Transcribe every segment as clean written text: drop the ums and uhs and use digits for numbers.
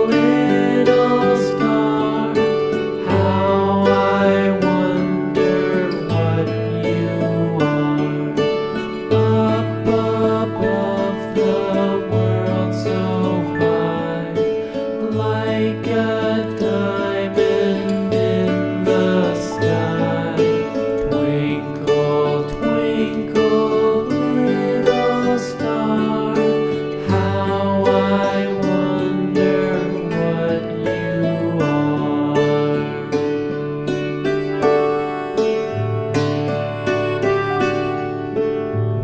little star, how I wonder what you are. Up above the world so high, like a diamond in the sky. Twinkle, twinkle, little star, how I wonder what you are.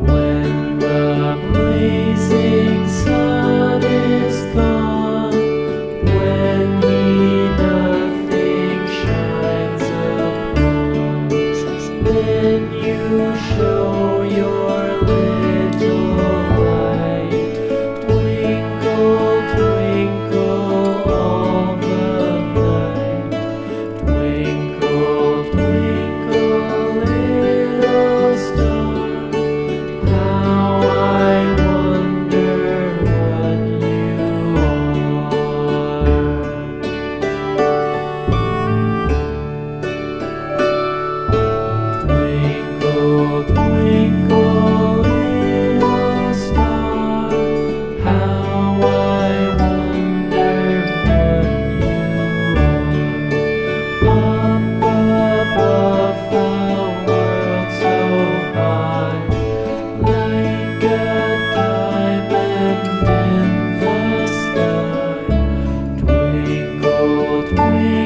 When the blazing sun is gone, when he nothing shines upon, then you show your little light. Twinkle, twinkle all the night. Twinkle, twinkle, little star, how I wonder what you are. Twinkle, twinkle, little star, how I wonder what you are. Up above the world so high, like a diamond in the sky. Twinkle, twinkle.